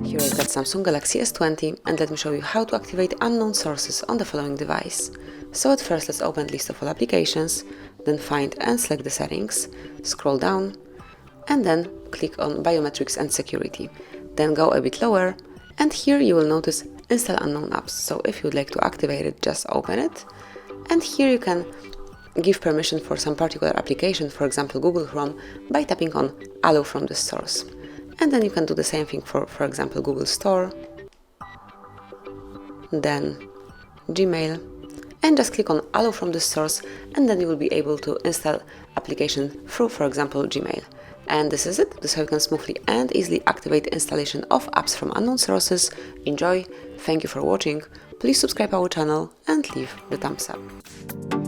Here I've got Samsung Galaxy S20 and let me show you how to activate unknown sources on the following device. So at first let's open list of all applications, then find and select the settings, scroll down and then click on biometrics and security. Then go a bit lower and here you will notice install unknown apps. So if you would like to activate it, just open it and here you can give permission for some particular application, for example Google Chrome, by tapping on allow from this source. And then you can do the same thing for example Google Store, then Gmail, and just click on allow from this source and then you will be able to install application through, for example, Gmail. And this is it. This is how you can smoothly and easily activate installation of apps from unknown sources. Enjoy, thank you for watching, please subscribe our channel and leave the thumbs up.